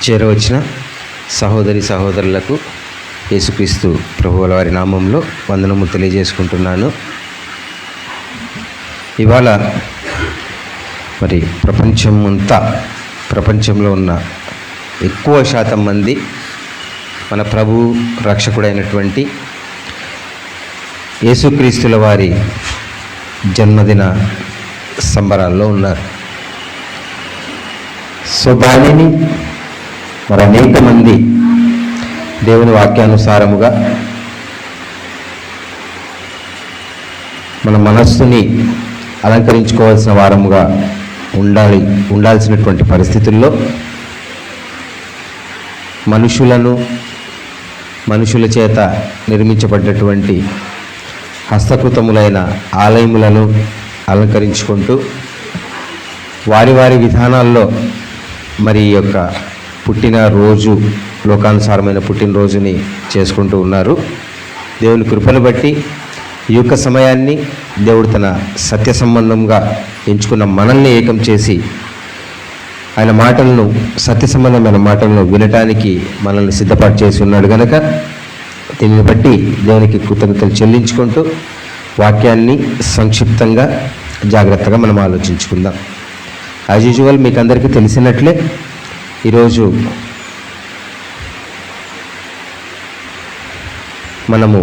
చేరవచ్చిన సహోదరి సహోదరులకు యేసుక్రీస్తు ప్రభువుల వారి నామంలో వందనము తెలియజేసుకుంటున్నాను. ఇవాళ మరి ప్రపంచంలో ఉన్న ఎక్కువ శాతం మంది మన ప్రభు రక్షకుడైనటువంటి యేసుక్రీస్తుల వారి జన్మదిన సంబరాల్లో ఉన్నారు. సో దానిని మరి అనేక మంది దేవుని వాక్యానుసారముగా మన మనస్సుని అలంకరించుకోవాల్సిన వారముగా ఉండాల్సినటువంటి పరిస్థితుల్లో మనుషుల చేత నిర్మించబడ్డటువంటి హస్తకృతములైన ఆలయములను అలంకరించుకుంటూ వారి విధానాల్లో మరి ఈ యొక్క పుట్టినరోజు లోకానుసారమైన పుట్టినరోజుని చేసుకుంటూ ఉన్నారు. దేవుని కృపను బట్టి ఈ యొక్క సమయాన్ని దేవుడు తన సత్య సంబంధంగా ఎంచుకున్న మనల్ని ఏకం చేసి ఆయన మాటలను, సత్య సంబంధమైన మాటలను వినటానికి మనల్ని సిద్ధపాటు చేసి ఉన్నాడు కనుక దీనిని బట్టి దేవునికి కృతజ్ఞతలు చెల్లించుకుంటూ వాక్యాన్ని సంక్షిప్తంగా జాగ్రత్తగా మనం ఆలోచించుకుందాం. యాజ్ యూజువల్ మీకు అందరికీ తెలిసినట్లే ఈరోజు మనము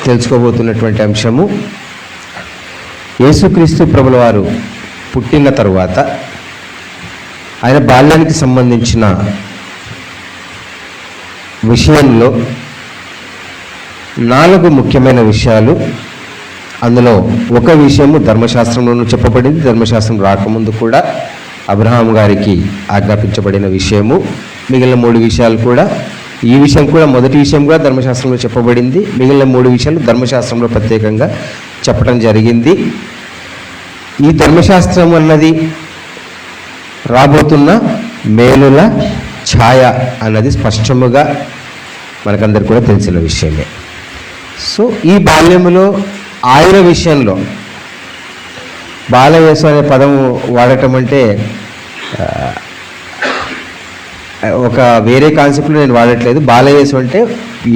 తెలుసుకోబోతున్నటువంటి అంశము యేసుక్రీస్తు ప్రభుల వారు పుట్టిన తరువాత ఆయన బాల్యానికి సంబంధించిన విషయంలో 4 ముఖ్యమైన విషయాలు. అందులో ఒక విషయము ధర్మశాస్త్రంలోనూ చెప్పబడింది. ధర్మశాస్త్రం రాకముందు కూడా అబ్రహాం గారికి ఆజ్ఞాపించబడిన విషయము. మిగిలిన 3 విషయాలు కూడా, ఈ విషయం కూడా మొదటి విషయం కూడా ధర్మశాస్త్రంలో చెప్పబడింది. మిగిలిన 3 విషయాలు ధర్మశాస్త్రంలో ప్రత్యేకంగా చెప్పడం జరిగింది. ఈ ధర్మశాస్త్రం అన్నది రాబోతున్న మేలుల ఛాయ అన్నది స్పష్టముగా మనకందరికి కూడా తెలిసిన విషయమే. సో ఈ బాల్యములో ఆయన విషయంలో బాలయేసు అనే పదము వాడటం అంటే ఒక వేరే కాన్సెప్ట్లో నేను వాడట్లేదు. బాలయేసు అంటే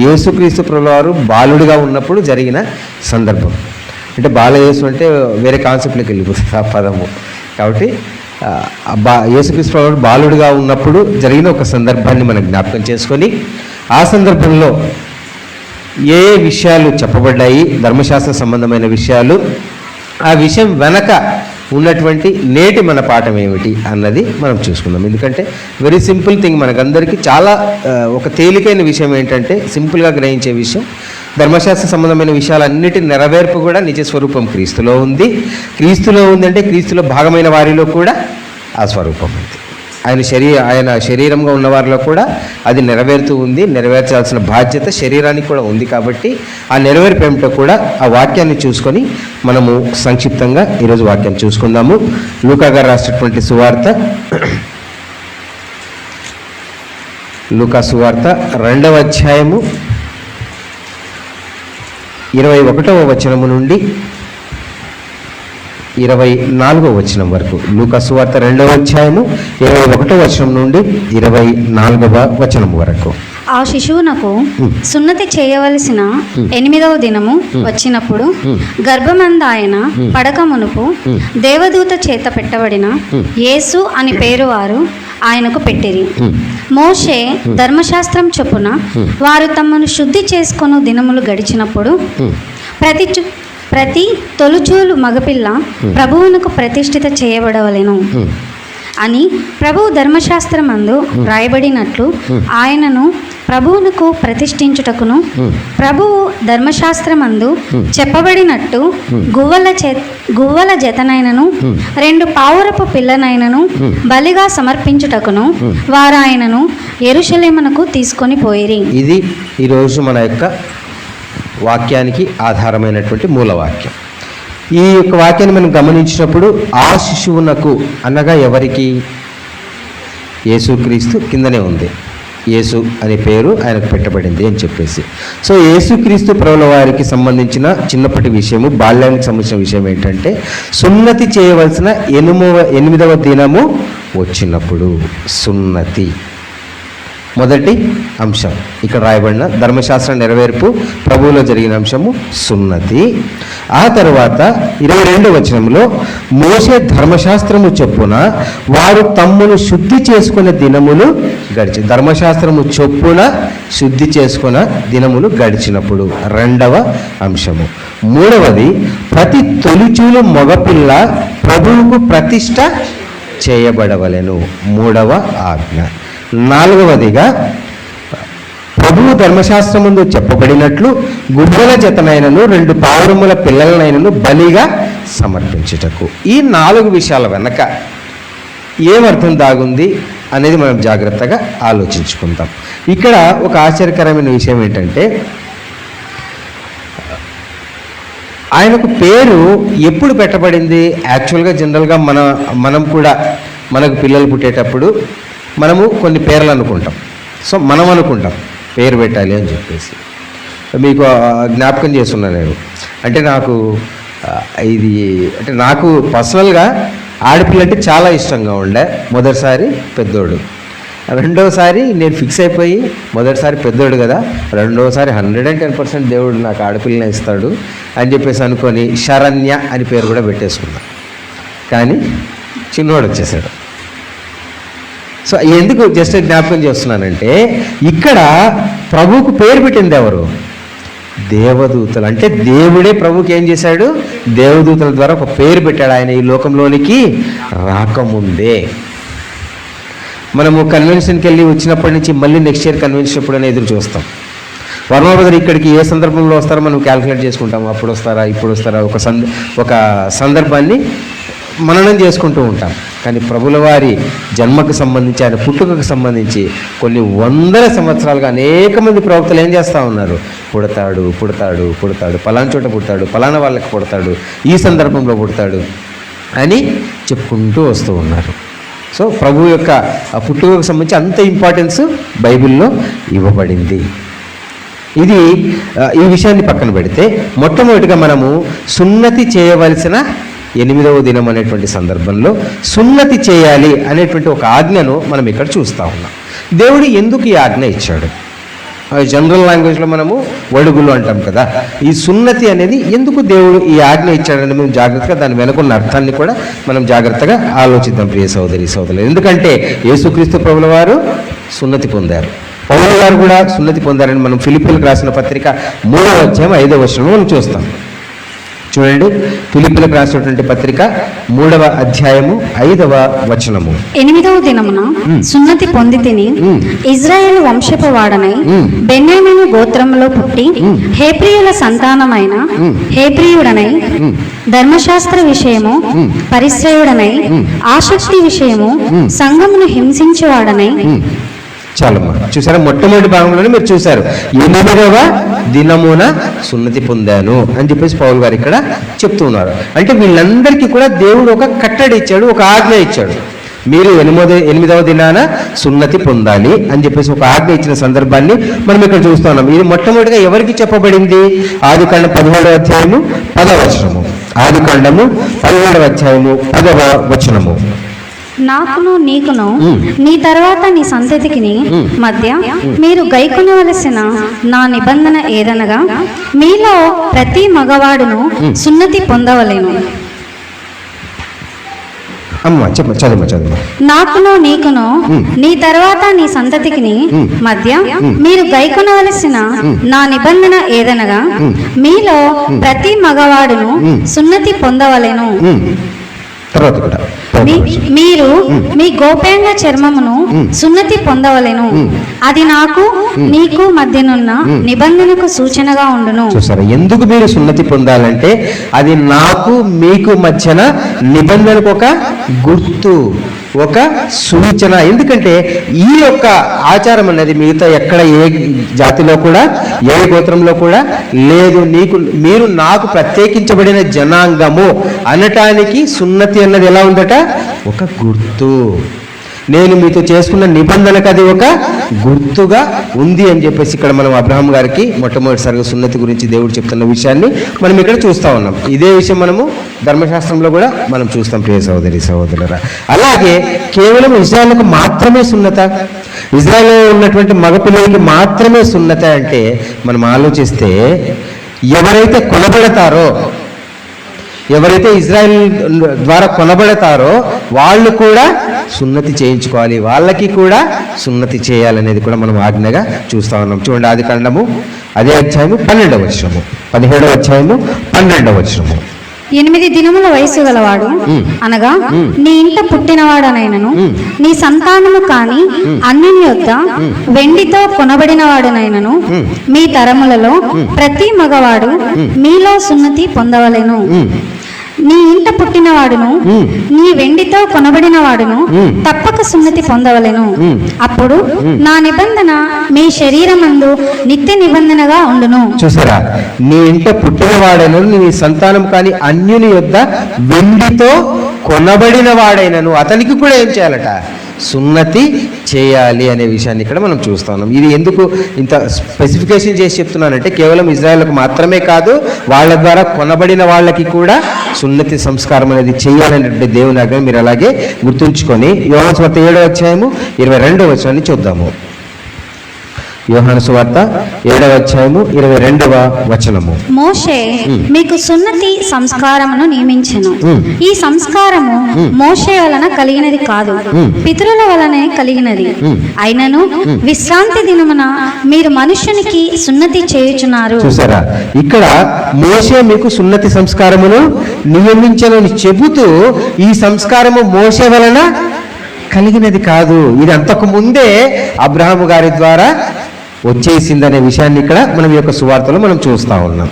యేసుక్రీస్తు ప్రభుల వారు బాలుడిగా ఉన్నప్పుడు జరిగిన సందర్భం. అంటే బాలయేసు అంటే వేరే కాన్సెప్ట్లోకి వెళ్ళిపోతుంది ఆ పదము. కాబట్టి యేసుక్రీస్తు ప్రభుల వారు బాలుడిగా ఉన్నప్పుడు జరిగిన ఒక సందర్భాన్ని మనం జ్ఞాపకం చేసుకొని ఆ సందర్భంలో ఏ విషయాలు చెప్పబడ్డాయి, ధర్మశాస్త్ర సంబంధమైన విషయాలు, ఆ విషయం వెనక ఉన్నటువంటి నేటి మన పాఠం ఏమిటి అన్నది మనం చూసుకుందాం. ఎందుకంటే వెరీ సింపుల్ థింగ్, మనకందరికీ చాలా ఒక తేలికైన విషయం ఏంటంటే, సింపుల్గా గ్రహించే విషయం, ధర్మశాస్త్ర సంబంధమైన విషయాలన్నిటి నెరవేర్పు కూడా నిజ స్వరూపం క్రీస్తులో ఉంది. క్రీస్తులో ఉందంటే క్రీస్తులో భాగమైన వారిలో కూడా ఆ స్వరూపం ఉంది. ఆయన శరీరంగా ఉన్న వారిలో కూడా అది నెరవేరుతూ ఉంది. నెరవేర్చాల్సిన బాధ్యత శరీరానికి కూడా ఉంది. కాబట్టి ఆ నెరవేర్పు ఏమిటో కూడా ఆ వాక్యాన్ని చూసుకొని మనము సంక్షిప్తంగా ఈరోజు వాక్యాన్ని చూసుకుందాము. లూకా గారు రాసినటువంటి సువార్త, లూకా సువార్త 2వ అధ్యాయము 21వ వచనము నుండి 24వ వచనం వరకు. లూకా సువార్త 2వ అధ్యాయము 21వ వచనం నుండి 24వ వచనం వరకు. ఆ శిశువునకు సున్నతి చేయవలసిన 8వ దినము వచ్చినప్పుడు గర్భమందాయన పడక మునుపు దేవదూత చేత పెట్టబడిన యేసు అని పేరు వారు ఆయనకు పెట్టిరి. మోషే ధర్మశాస్త్రం చొప్పున వారు తమను శుద్ధి చేసుకొను దినములు గడిచినప్పుడు ప్రతి తొలుచూలు మగపిల్ల ప్రభువునకు ప్రతిష్ఠిత చేయబడవలెను అని ప్రభువు ధర్మశాస్త్రమందు రాయబడినట్లు ఆయనను ప్రభువునకు ప్రతిష్ఠించుటకును ప్రభువు ధర్మశాస్త్రమందు చెప్పబడినట్టు గువ్వల జతనైనను 2 పావురపు పిల్లనైనను బలిగా సమర్పించుటకును వారు ఆయనను యెరూషలేమునకు తీసుకొని పోయిరి. ఇది ఈరోజు మన యొక్క వాక్యానికి ఆధారమైనటువంటి మూలవాక్యం. ఈ యొక్క వాక్యాన్ని మనం గమనించినప్పుడు ఆ శిశువునకు అనగా ఎవరికి? యేసుక్రీస్తు కిందనే ఉంది. యేసు అనే పేరు ఆయనకు పెట్టబడింది అని చెప్పేసి. సో యేసుక్రీస్తు ప్రభుల వారికి సంబంధించిన చిన్నప్పటి విషయము, బాల్యానికి సంబంధించిన విషయం ఏంటంటే, సున్నతి చేయవలసిన 8వ దినము వచ్చినప్పుడు. సున్నతి మొదటి అంశం ఇక్కడ రాయబడిన ధర్మశాస్త్ర నెరవేర్పు ప్రభువులో జరిగిన అంశము సున్నతి. ఆ తర్వాత 22వ వచనంలో మోషే ధర్మశాస్త్రము చొప్పున వారు తమ్మును శుద్ధి చేసుకునే దినములు ధర్మశాస్త్రము చొప్పున శుద్ధి చేసుకున్న దినములు గడిచినప్పుడు. 2వ అంశము. 3వది ప్రతి తొలిచూలు మగపిల్ల ప్రభువుకు ప్రతిష్ట చేయబడవలెను. 3వ ఆజ్ఞ. 4వదిగా ప్రభువు ధర్మశాస్త్రముందు చెప్పబడినట్లు గుడ్డల జతనైనను 2 పావురముల పిల్లలనైనను బలిగా సమర్పించుటకు. ఈ 4 విషయాల వెనక ఏమర్థం దాగుంది అనేది మనం జాగ్రత్తగా ఆలోచించుకుందాం. ఇక్కడ ఒక ఆశ్చర్యకరమైన విషయం ఏంటంటే, ఆయనకు పేరు ఎప్పుడు పెట్టబడింది? యాక్చువల్గా జనరల్గా మనం కూడా మనకు పిల్లలు పుట్టేటప్పుడు మనము కొన్ని పేర్లు అనుకుంటాం. సో మనం అనుకుంటాం పేరు పెట్టాలి అని చెప్పేసి. మీకు జ్ఞాపకం చేస్తున్నా నేను. అంటే నాకు పర్సనల్గా ఆడపిల్ల అంటే చాలా ఇష్టంగా ఉండే. మొదటిసారి పెద్దోడు, రెండోసారి నేను ఫిక్స్ అయిపోయి మొదటిసారి పెద్దోడు కదా, రెండోసారి 110% దేవుడు నాకు ఆడపిల్లని ఇస్తాడు అని చెప్పేసి అనుకొని శరణ్య అని పేరు కూడా పెట్టేసుకున్నా. కానీ చిన్నోడు వచ్చేసాడు. సో ఎందుకు జస్ట్ జ్ఞాపకం చేస్తున్నానంటే, ఇక్కడ ప్రభువుకు పేరు పెట్టింది ఎవరు? దేవదూతలు. అంటే దేవుడే ప్రభువుకి ఏం చేశాడు? దేవదూతల ద్వారా ఒక పేరు పెట్టాడు. ఆయన ఈ లోకంలోనికి రాకముందే. మనము కన్వెన్షన్కి వెళ్ళి వచ్చినప్పటి నుంచి మళ్ళీ నెక్స్ట్ ఇయర్ కన్వెన్షన్ ఎప్పుడైనా ఎదురు చూస్తాం. వర్మ బ్రదర్ ఇక్కడికి ఏ సందర్భంలో వస్తారో మనం క్యాల్కులేట్ చేసుకుంటాం. అప్పుడు వస్తారా, ఇప్పుడు వస్తారా, ఒక సందర్భాన్ని మననం చేసుకుంటూ ఉంటాం. కానీ ప్రభుల వారి జన్మకు సంబంధించి, ఆయన పుట్టుకకు సంబంధించి కొన్ని వందల సంవత్సరాలుగా అనేక మంది ప్రవక్తలు ఏం చేస్తూ ఉన్నారు? పుడతాడు పుడతాడు పుడతాడు, పలానా చోట పుడతాడు, పలానా వాళ్ళకి పుడతాడు, ఈ సందర్భంలో పుడతాడు అని చెప్పుకుంటూ వస్తూ ఉన్నారు. సో ప్రభు యొక్క పుట్టుకకు సంబంధించి అంత ఇంపార్టెన్స్ బైబిల్లో ఇవ్వబడింది. ఈ విషయాన్ని పక్కన పెడితే, మొట్టమొదటిగా మనము సున్నతి చేయవలసిన 8వ దినం అనేటువంటి సందర్భంలో సున్నతి చేయాలి అనేటువంటి ఒక ఆజ్ఞను మనం ఇక్కడ చూస్తూ ఉన్నాం. దేవుడు ఎందుకు ఈ ఆజ్ఞ ఇచ్చాడు? జనరల్ లాంగ్వేజ్లో మనము వడుగులు అంటాం కదా. ఈ సున్నతి అనేది ఎందుకు దేవుడు ఈ ఆజ్ఞ ఇచ్చాడని మేము జాగ్రత్తగా దాని వెనుకున్న అర్థాన్ని కూడా మనం జాగ్రత్తగా ఆలోచిద్దాం ప్రియ సోదరులు. ఎందుకంటే యేసుక్రీస్తు ప్రభుల వారు సున్నతి పొందారు, పౌలు గారు కూడా సున్నతి పొందారని మనం ఫిలిప్పీలకు రాసిన పత్రిక 3వ అధ్యాయం 5వ వచనంలో మనం చూస్తాం. చూడండి, ఫిలిప్పీలకు రాసినటువంటి పత్రిక 3వ అధ్యాయము 5వ వచనము. 8వ దినమున సున్నతి పొంది తిని ఇజ్రాయేలు వంశపు వాడనై బెన్యామీను గోత్రములో పుట్టి హేబ్రీయుల సంతానమైన హేబ్రీయుడనై ధర్మశాస్త్ర విషయము పరిశ్రయుడనై ఆసక్తి విషయము సంఘమును హింసించేవాడనై. చాలమ్మా, చూసారా? మొట్టమొదటి భాగంలోనే మీరు చూశారు, 8వ దినమున సున్నతి పొందాను అని చెప్పేసి పౌలు గారు ఇక్కడ చెప్తూ ఉన్నారు. అంటే వీళ్ళందరికీ కూడా దేవుడు ఒక కట్టడి ఇచ్చాడు, ఒక ఆజ్ఞ ఇచ్చాడు. మీరు 8వ దినాన సున్నతి పొందాలి అని చెప్పేసి ఒక ఆజ్ఞ ఇచ్చిన సందర్భాన్ని మనం ఇక్కడ చూస్తూ ఉన్నాం. ఇది మొట్టమొదటిగా ఎవరికి చెప్పబడింది? ఆదికాండం 17వ అధ్యాయము 10వ వచనము. ఆదికాండము 17వ అధ్యాయము 10వ వచనము. నాకును నీకును నీ తర్వాత నీ సంతతికి మధ్య మీరు గైకొనవలసిన నా నిబంధన ఏదనగా, మీలో ప్రతి మగవాడును సున్నతి పొందవలెను. నాకును నీకును నీ తర్వాత నీ సంతతికి మధ్య మీరు గైకొనవలసిన నా నిబంధన ఏదనగా, మీలో ప్రతి మగవాడును సున్నతి పొందవలెను. మీరు మీ గోప్యాంగ చర్మమును సున్నతి పొందవలెను, అది నాకు నీకు మధ్యనున్న నిబంధనకు సూచనగా ఉండును. చూసారా? ఎందుకు మీరు సున్నతి పొందాలంటే అది నాకు మీకు మధ్యన నిబంధనకు ఒక గుర్తు, ఒక సూచన. ఎందుకంటే ఈ యొక్క ఆచారం అనేది మిగతా ఎక్కడ ఏ జాతిలో కూడా ఏ గోత్రంలో కూడా లేదు. మీరు నాకు ప్రత్యేకించబడిన జనాంగము అనటానికి సున్నతి అన్నది ఎలా ఉందట? ఒక గుర్తు. నేను మీతో చేసుకున్న నిబంధనకు అది ఒక గుర్తుగా ఉంది అని చెప్పేసి ఇక్కడ మనం అబ్రహాం గారికి మొట్టమొదటిసారిగా సున్నతి గురించి దేవుడు చెప్తున్న విషయాన్ని మనం ఇక్కడ చూస్తూ ఉన్నాం. ఇదే విషయం మనము ధర్మశాస్త్రంలో కూడా మనం చూస్తాం ప్రియ సహోదరి సహోదరులారా. అలాగే కేవలం ఇజ్రాయెల్కు మాత్రమే సున్నత, ఇజ్రాయెల్లో ఉన్నటువంటి మగపిల్లలకి మాత్రమే సున్నత అంటే మనం ఆలోచిస్తే ఎవరైతే కొనబడతారో, ఎవరైతే ఇజ్రాయెల్ ద్వారా కొనబడతారో వాళ్ళు కూడా సున్నతి చేయించుకోవాలి, వాళ్ళకి కూడా సున్నతి చేయాలనేది కూడా మనం ఆజ్ఞగా చూస్తూ ఉన్నాం. చూడండి ఆదికాండము అదే అధ్యాయము 12వ వచనము, 17వ అధ్యాయము 12వ వచనము. 8 దినముల వయసు గలవాడు అనగా నీ ఇంట పుట్టినవాడనైనను నీ సంతానము కాని అన్యుని యొద్ద వెండితో కొనబడిన వాడనైనను మీ తరములలో ప్రతి మగవాడు మీలో సున్నతి పొందవలెను. నీ ఇంట పుట్టినవాడును నీ వెండితో కొనబడిన వాడును తప్పక సున్నతి పొందవలెను. అప్పుడు నా నిబంధన మీ శరీరమందు నిత్య నిబంధనగా ఉండును. చూసారా, నీ ఇంట పుట్టినవాడను నీ సంతానం కాని అన్యుని యొద్ద వెండితో కొనబడిన వాడైనను అతనికి కూడా ఏం చేయాలట? సున్నతి చేయాలి అనే విషయాన్ని ఇక్కడ మనం చూస్తా ఉన్నాం. ఇది ఎందుకు ఇంత స్పెసిఫికేషన్ చేసి చెప్తున్నానంటే కేవలం ఇజ్రాయెల్కు మాత్రమే కాదు, వాళ్ళ ద్వారా కొనబడిన వాళ్ళకి కూడా సున్నతి సంస్కారం అనేది చేయాలనేటువంటి దేవుని ఆజ్ఞ మీరు అలాగే గుర్తుంచుకొని యోహాను సువార్త 7వ అధ్యాయము 22వ వచనాన్ని చూద్దాము. యోహాను సువార్త 7వ అధ్యాయము 22వ వచనము. మోషే మీకు సున్నతి సంస్కారమును నియమించెను. ఈ సంస్కారము మోషే వలన కలిగినది కాదు, పితరుల వలనే కలిగినది. అయినను విశ్రాంతి దినమున మీరు మనుష్యునికి సున్నతి చేయుచున్నారు. చూసారా, ఇక్కడ మోషే మీకు సున్నతి సంస్కారమును నియమించనని చెబుతూ ఈ సంస్కారము మోషే వలన కలిగినది కాదు, ఇది అంతకు ముందే అబ్రహాము గారి ద్వారా వచ్చేసిందనే విషయాన్ని ఇక్కడ మనం ఈ యొక్క సువార్తలో మనం చూస్తూ ఉన్నాం.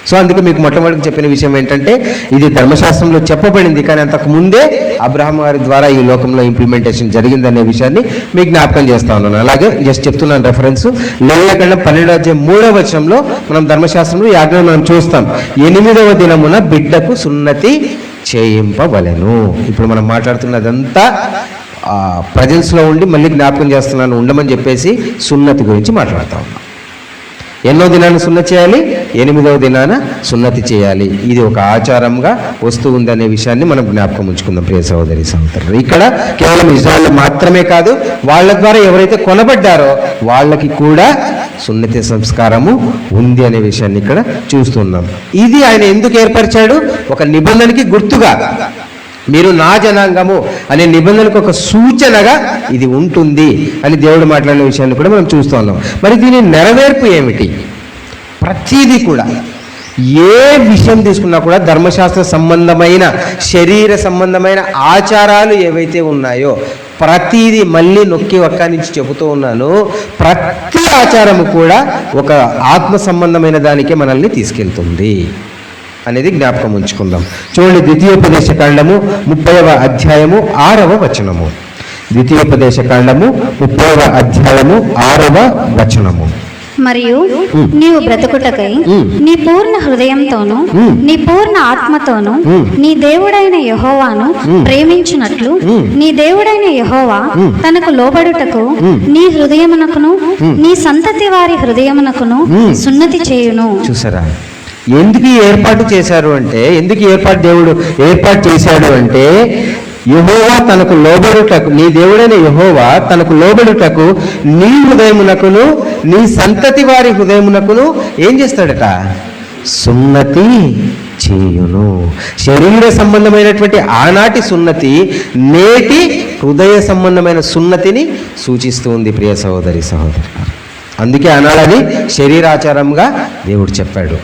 సో అందుకే మీకు మొట్టమొదటి చెప్పిన విషయం ఏంటంటే ఇది ధర్మశాస్త్రంలో చెప్పబడింది, కానీ అంతకు ముందే అబ్రహాం గారి ద్వారా ఈ లోకంలో ఇంప్లిమెంటేషన్ జరిగిందనే విషయాన్ని మీకు జ్ఞాపకం చేస్తా ఉన్నాను. అలాగే జస్ట్ చెప్తున్నాను రెఫరెన్స్, లేవియకాండం 12వ అధ్యాయం 3వ వచనంలో మనం ధర్మశాస్త్రంలో ఈ ఆజ్ఞను మనం చూస్తాం. 8వ దినమున బిడ్డకు సున్నతి చేయింపవలెను. ఇప్పుడు మనం మాట్లాడుతున్నదంతా ప్రజెన్స్లో ఉండి మళ్ళీ జ్ఞాపకం చేస్తున్నాను ఉండమని చెప్పేసి సున్నతి గురించి మాట్లాడుతూ ఉన్నాం. ఎన్నో దినాన్ని సున్నతి చేయాలి? 8వ దినాన సున్నతి చేయాలి. ఇది ఒక ఆచారంగా వస్తూ ఉందనే విషయాన్ని మనం జ్ఞాపకం ఉంచుకుందాం ప్రియ సహోదరి సహోదరులు. ఇక్కడ కేవలం ఇజ్రాయెల్ మాత్రమే కాదు, వాళ్ళ ద్వారా ఎవరైతే కొనబడ్డారో వాళ్ళకి కూడా సున్నతి సంస్కారము ఉంది అనే విషయాన్ని ఇక్కడ చూస్తున్నాం. ఇది ఆయన ఎందుకు ఏర్పరిచాడు? ఒక నిబంధనకి గుర్తుగా, మీరు నా జనాంగము అనే నిబంధనకు ఒక సూచనగా ఇది ఉంటుంది అని దేవుడు మాట్లాడిన విషయాన్ని కూడా మనం చూస్తూ ఉన్నాం. మరి దీని నెరవేర్పు ఏమిటి? ప్రతిదీ కూడా ఏ విషయం తీసుకున్నా కూడా ధర్మశాస్త్ర సంబంధమైన శరీర సంబంధమైన ఆచారాలు ఏవైతే ఉన్నాయో ప్రతిదీ మళ్ళీ నొక్కి ఒక్క నుంచి చెబుతూ ఉన్నాను, ప్రతి ఆచారము కూడా ఒక ఆత్మ సంబంధమైన దానికే మనల్ని తీసుకెళ్తుంది అనేది జ్ఞాపకం ఉంచుకుందాం. చూడండి, ద్వితీయోపదేశకాండము 30వ అధ్యాయము 6వ వచనము. ద్వితీయోపదేశకాండము 30వ అధ్యాయము 6వ వచనము. మరియు నీవు బ్రతుకుటకై నీ పూర్ణ హృదయంతోను నీ పూర్ణ ఆత్మతోను నీ దేవుడైన యెహోవాను ప్రేమించునట్లు నీ దేవుడైన యెహోవా తనకు లోబడుటకు నీ హృదయమునకును నీ సంతతి వారి హృదయమునకును సున్నతి చేయును. చూసారా, ఎందుకు ఏర్పాటు చేశారు అంటే, ఎందుకు దేవుడు ఏర్పాటు చేశాడు అంటే, యెహోవా తనకు లోబడుటకు, నీ దేవుడైన యెహోవా తనకు లోబడుటకు నీ హృదయమునకును నీ సంతతి వారి హృదయమునకును ఏం చేస్తాడట? సున్నతి చేయును. శరీర సంబంధమైనటువంటి ఆనాటి సున్నతి నేటి హృదయ సంబంధమైన సున్నతిని సూచిస్తూ ఉంది ప్రియ సహోదరి సహోదరు. అందుకే ఆనాడది శరీరాచారంగా దేవుడు చెప్పాడు.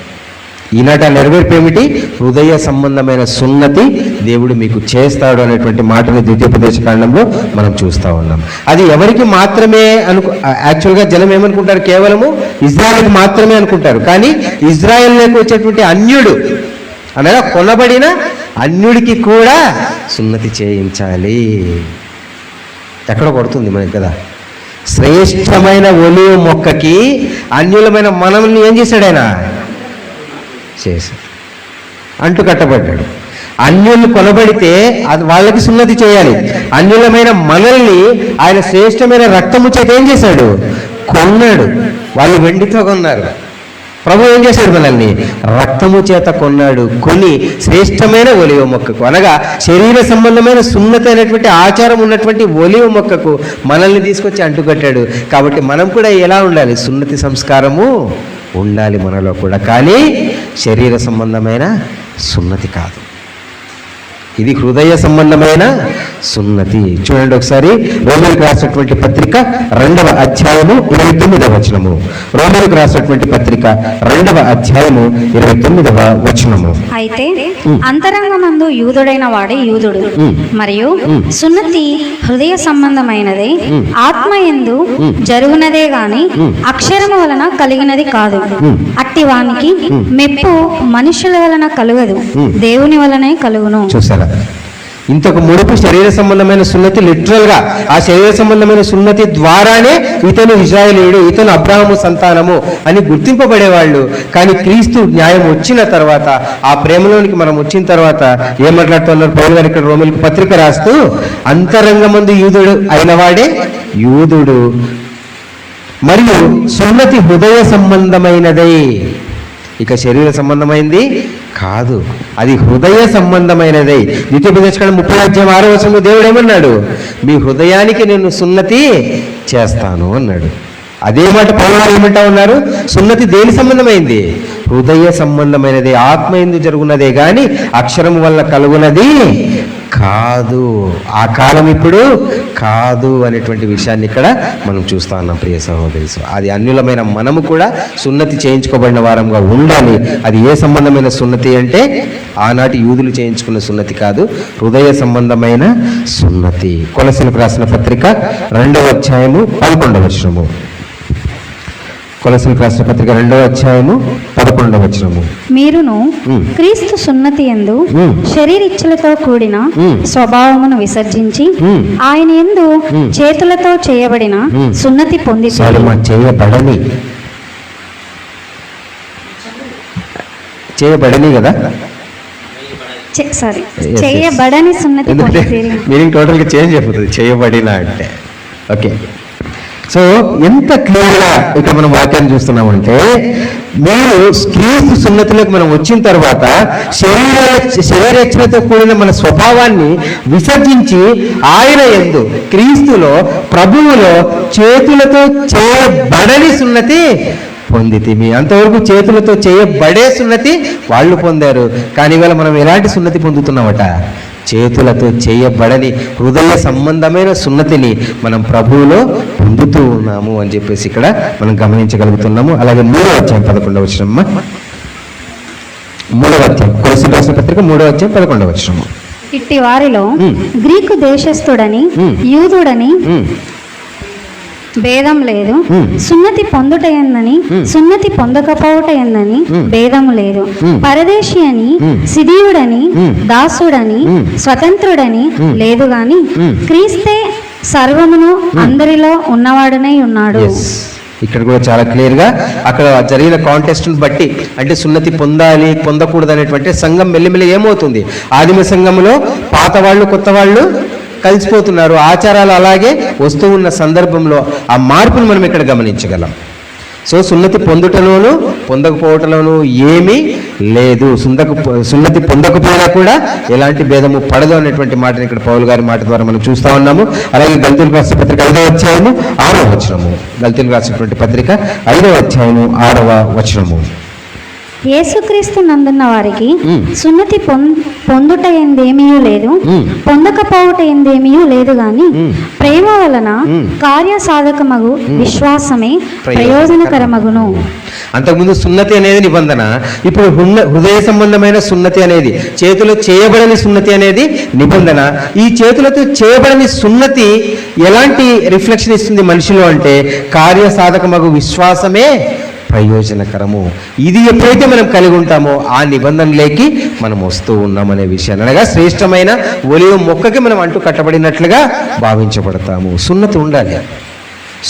ఈనాటి నెరవేర్పు ఏమిటి? హృదయ సంబంధమైన సున్నతి దేవుడు మీకు చేస్తాడు అనేటువంటి మాటని ద్వితీయోపదేశకాండంలో మనం చూస్తూ ఉన్నాం. అది ఎవరికి మాత్రమే యాక్చువల్గా జనం ఏమనుకుంటారు? కేవలము ఇజ్రాయెల్కి మాత్రమే అనుకుంటారు. కానీ ఇజ్రాయెల్లోకి వచ్చేటువంటి అన్యుడు అనగా కొనబడిన అన్యుడికి కూడా సున్నతి చేయించాలి. ఎక్కడ కొడుతుంది మనకి కదా? శ్రేష్టమైన ఒలివ మొక్కకి అన్యులమైన మనల్ని ఏం చేశాడు? ఆయన చేశాడు, అంటు కట్టబడ్డాడు. అన్యులు కొనబడితే అది వాళ్ళకి సున్నతి చేయాలి. అన్యులమైన మనల్ని ఆయన శ్రేష్టమైన రక్తము చేత ఏం చేశాడు? కొన్నాడు. వాళ్ళు వెండితో కొన్నారు. ప్రభు ఏం చేశాడు? మనల్ని రక్తము చేత కొన్నాడు. కొని శ్రేష్టమైన ఒలివ మొక్కకు, అనగా శరీర సంబంధమైన సున్నతి అయినటువంటి ఆచారం ఉన్నటువంటి ఒలివ మొక్కకు మనల్ని తీసుకొచ్చి అంటుకట్టాడు. కాబట్టి మనం కూడా ఎలా ఉండాలి? సున్నతి సంస్కారము ఉండాలి మనలో కూడా, కానీ శరీర సంబంధమైన సున్నతి కాదు. ఇది హృదయ సంబంధమైన సున్నతి. చూడండి ఒకసారి రోమీయులకు రాసినటువంటి పత్రిక 2వ అధ్యాయము 29వ వచనము. రోమీయులకు రాసినటువంటి పత్రిక 2వ అధ్యాయము 29వ వచనము. అయితే అంతరంగమందు యూదుడైన వాడే యూదుడు, మరియు సున్నతి హృదయ సంబంధమైనదే, ఆత్మయందు జరుగునదే గాని అక్షరము వలన కలిగినది కాదు. అట్టి వానికి మెప్పు మనుషుల వలన కలుగదు, దేవుని వలనే కలుగును. చూసారా? ఇంతకు మునుపు శరీర సంబంధమైన సున్నతి లిటరల్గా ఆ శరీర సంబంధమైన సున్నతి ద్వారానే ఇతను ఇశ్రాయేలీయుడు, ఇతను అబ్రాహాము సంతానము అని గుర్తింపబడేవాళ్ళు. కానీ క్రీస్తు న్యాయం వచ్చిన తర్వాత, ఆ ప్రేమలోనికి మనం వచ్చిన తర్వాత ఏం మాట్లాడుతున్నారు పౌలు గారు ఇక్కడ రోమీయులకు పత్రిక రాస్తూ, అంతరంగమందు యూదుడు అయిన వాడే యూదుడు, మరియు సున్నతి హృదయ సంబంధమైనదే. ఇక శరీర సంబంధమైంది కాదు, అది హృదయ సంబంధమైనదే. ద్వితీయోపదేశకాండం 30:6 దేవుడు ఏమన్నాడు? మీ హృదయానికి నేను సున్నతి చేస్తాను అన్నాడు. అదే మాట పౌలు గారు ఏమంటా ఉన్నారు? సున్నతి దేని సంబంధమైంది? హృదయ సంబంధమైనదే, ఆత్మయందు జరుగునదే గాని అక్షరము వల్ల కలుగునది కాదు. ఆ కాలం ఇప్పుడు కాదు అనేటువంటి విషయాన్ని ఇక్కడ మనం చూస్తా ఉన్నాం ప్రియ సహోదరి. అది అన్యులమైన మనము కూడా సున్నతి చేయించుకోబడిన వారంగా ఉండాలి. అది ఏ సంబంధమైన సున్నతి అంటే ఆనాటి యూదులు చేయించుకున్న సున్నతి కాదు, హృదయ సంబంధమైన సున్నతి. కొలసీలకు రాసిన పత్రిక 2వ అధ్యాయము 11వ వచనము. కొలసీలకు రాసిన పత్రిక 2వ అధ్యాయము 11వ వచనము. మీరును క్రీస్తు సున్నతి యందు శరీరిచ్ఛలతో కూడిన స్వభావమును విసర్జించి ఆయన యందు చేతులతో చేయబడిన సున్నతి పొంది చేయబడని కదా, చేయబడని సున్నతి మీనింగ్ టోటల్గా చేంజ్ అయిపోతుంది చేయబడిన అంటే. ఓకే, సో ఎంత క్లియర్గా ఇక్కడ మనం వాక్యాన్ని చూస్తున్నామంటే, మీరు క్రీస్తు సున్నతిలోకి మనం వచ్చిన తర్వాత శరీరేచ్ఛలతో కూడిన మన స్వభావాన్ని విసర్జించి ఆయన యందు క్రీస్తులో ప్రభువులో చేతులతో చేయబడని సున్నతి పొందితిమి. అంతవరకు చేతులతో చేయబడే సున్నతి వాళ్ళు పొందారు, కానీ ఇవాళ మనం ఎలాంటి సున్నతి పొందుతున్నామట? చేతులతో చేయబడని హృదయ సంబంధమైన సున్నతిని మనం ప్రభువులో పొందుతూ ఉన్నాము అని చెప్పేసి ఇక్కడ మనం గమనించగలుగుతున్నాము. అలాగే 3వ అధ్యాయం 11వ వచనం. 3వ అధ్యాయం కొలస్సీయులకు రాసిన పత్రిక 3వ అధ్యాయం 11వ వచనం. ఇట్టి వారిలో గ్రీకు దేశస్థుడని యూదుడని భేదం లేదు, సున్నతి పొందుట ఎందని సున్నతి పొందకపోవట ఎందని భేదము లేదు, పరదేశి అని సిదీయుడని దాసుడని స్వతంత్రుడని లేదు గాని క్రీస్తే సర్వమును అందరిలో ఉన్నవాడనై ఉన్నాడు. ఇక్కడ కూడా చాలా క్లియర్గా అక్కడ జరిగిన కాంటెస్ట్ని బట్టి, అంటే సున్నతి పొందాలి పొందకూడదు అనేటువంటి సంఘం మెల్లిమెల్లి ఏమవుతుంది? ఆదిమ సంఘంలో పాత వాళ్ళు కొత్త వాళ్ళు కలిసిపోతున్నారు, ఆచారాలు అలాగే వస్తూ ఉన్న సందర్భంలో ఆ మార్పును మనం ఇక్కడ గమనించగలం. సో సున్నతి పొందుటలోను పొందకపోవటంలోనూ ఏమీ లేదు, సున్నతి పొందకపోయినా కూడా ఎలాంటి భేదము పడదు అనేటువంటి మాటని ఇక్కడ పౌలు గారి మాట ద్వారా మనం చూస్తూ ఉన్నాము. అలాగే గల్తీయులకు రాసిన పత్రిక 5వ అధ్యాయము 6వ వచనము. గల్తీయులకు రాసినటువంటి పత్రిక 5వ అధ్యాయము 6వ వచనము. యేసుక్రీస్తు నందున్న వారికి సున్నతి పొందుట ఎందేమీ లేదు, పొందకపోవట ఎందేమీ లేదు గాని ప్రేమ వలన కార్యసాధకమగు విశ్వాసమే ప్రయోజనకరమగును. అంతకుముందు సున్నతి అనేది నిబంధన, ఇప్పుడు హృదయ సంబంధమైన సున్నతి అనేది, చేతులు చేయబడని సున్నతి అనేది నిబంధన. ఈ చేతులతో చేయబడని సున్నతి ఎలాంటి రిఫ్లెక్షన్ ఇస్తుంది మనిషిలో అంటే, కార్యసాధకమగు విశ్వాసమే ప్రయోజనకరము. ఇది ఎప్పుడైతే మనం కలిగి ఉంటామో ఆ నిబంధనలోకి మనం వస్తూ ఉన్నామనే విషయాన్ని, అనగా శ్రేష్టమైన ఒలివ మొక్కకి మనం అంటూ కట్టబడినట్లుగా భావించబడతాము. సున్నతి ఉండాలి,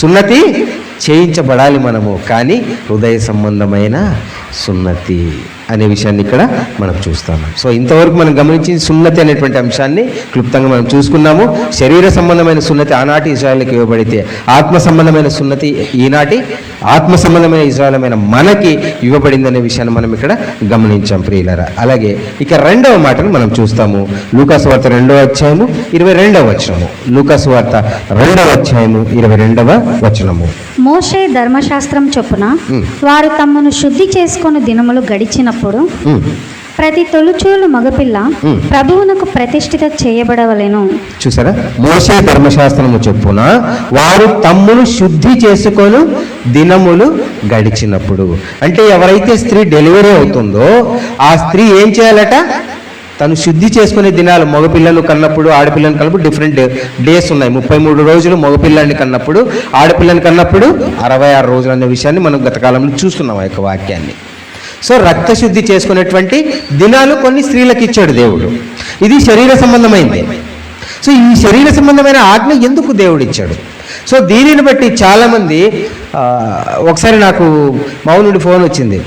సున్నతి చేయించబడాలి మనము, కానీ హృదయ సంబంధమైన సున్నతి అనే విషయాన్ని ఇక్కడ మనం చూస్తాము. సో ఇంతవరకు మనం గమనించి సున్నతి అనేటువంటి అంశాన్ని క్లుప్తంగా మనం చూసుకున్నాము. శరీర సంబంధమైన సున్నతి ఆనాటి ఇజ్రాయేల్కి ఇవ్వబడితే, ఆత్మ సంబంధమైన సున్నతి ఈనాటి ఆత్మ సంబంధమైన ఇజ్రాయేలమైన మనకి ఇవ్వబడిందనే విషయాన్ని మనం ఇక్కడ గమనించాం ప్రియులారా. అలాగే ఇక రెండవ మాటను మనం చూస్తాము. లూకాసు వార్త 2వ అధ్యాయము 22వ వచనము. లూకాసు వార్త 2వ అధ్యాయము 22వ వచనము. మోషే ధర్మశాస్త్రం చొప్పున వారు తమను శుద్ధి చేసుకొని దినములు గడిచినప్పుడు ప్రతి తొలుచూలు మగపిల్ల ప్రభువునకు ప్రతిష్ఠిత చేయబడవలెను. చూసారా, మోషే ధర్మశాస్త్రము చొప్పున వారు తమ్మును శుద్ధి చేసుకొని దినములు గడిచినప్పుడు, అంటే ఎవరైతే స్త్రీ డెలివరీ అవుతుందో ఆ స్త్రీ ఏం చేయాలట? తను శుద్ధి చేసుకునే దినాలు, మగపిల్లలు కన్నప్పుడు ఆడపిల్లని కన్నప్పుడు డిఫరెంట్ డేస్ ఉన్నాయి. 33 రోజులు మగపిల్లాన్ని కన్నప్పుడు, ఆడపిల్లని కన్నప్పుడు 66 రోజులు అనే విషయాన్ని మనం గత కాలంలో చూస్తున్నాం ఆ యొక్క వాక్యాన్ని. సో రక్తశుద్ధి చేసుకునేటువంటి దినాలు కొన్ని స్త్రీలకు ఇచ్చాడు దేవుడు. ఇది శరీర సంబంధమైంది. సో ఈ శరీర సంబంధమైన ఆజ్ఞ ఎందుకు దేవుడు ఇచ్చాడు? సో దీనిని బట్టి చాలామంది, ఒకసారి నాకు మా నుండి ఫోన్ వచ్చింది,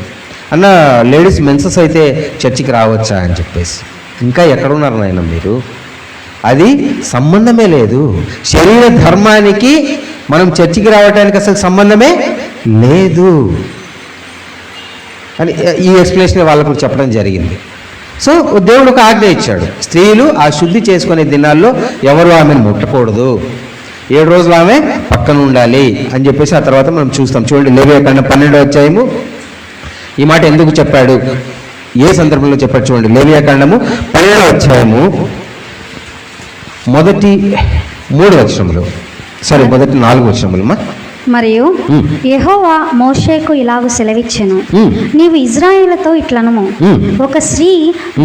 అన్న లేడీస్ మెన్సెస్ అయితే చర్చికి రావచ్చా అని చెప్పేసి. ఇంకా ఎక్కడున్నారు నాయన మీరు? అది సంబంధమే లేదు. శరీర ధర్మానికి మనం చర్చికి రావడానికి అసలు సంబంధమే లేదు అని ఈ ఎక్స్ప్లెనేషన్ వాళ్ళకు చెప్పడం జరిగింది. సో దేవుడు ఒక ఆజ్ఞ ఇచ్చాడు, స్త్రీలు ఆ శుద్ధి చేసుకునే దినాల్లో ఎవరు ఆమెను ముట్టకూడదు, 7 రోజులు ఆమె పక్కన ఉండాలి అని చెప్పేసి ఆ తర్వాత మనం చూస్తాం. చూడండి, లేవియాకాండం 12వ అధ్యాయము ఈ మాట ఎందుకు చెప్పాడు, ఏ సందర్భంలో చెప్పాడు చూడండి. లేవియాకాండము 12వ అధ్యాయము మొదటి 3 వచనములు, మొదటి 4 వచనములు. మరియు యెహోవా మోషేకు ఇలాగు సెలవిచ్చెను, నీవు ఇజ్రాయేలుతో ఇట్లనము, ఒక స్త్రీ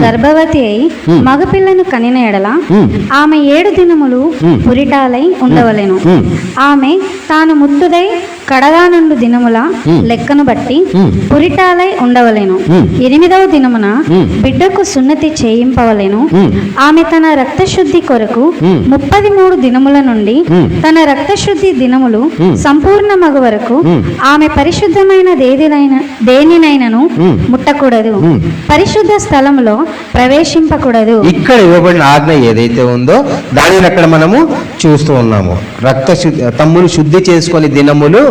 గర్భవతి అయి మగపిల్లను కనిన ఎడల ఆమె 7 దినములు పురిటాలై ఉండవలెను. ఆమె తాను ముట్టుదై కడగా నుండు దినముల లెక్కను బట్టి పురిటాలై ఉండవలెను. 8వ దినమున బిడ్డకు సున్నతి చేయింపవలెను. ఆమె తన రక్తశుద్ధి కొరకు 33 దినముల నుండి తన రక్తశుద్ధి దినములు సంపూర్ణ మగు వరకు ఆమె పరిశుద్ధమైన దేనినైనను ముట్టకూడదు, పరిశుద్ధ స్థలములో ప్రవేశింపకూడదు. ఇక్కడ ఇవ్వబడిన ఆజ్ఞ ఏదైతే ఉందో దానిని అక్కడ మనము చూస్తూ ఉన్నాము. తమ్మును శుద్ధి చేసుకొని దినములు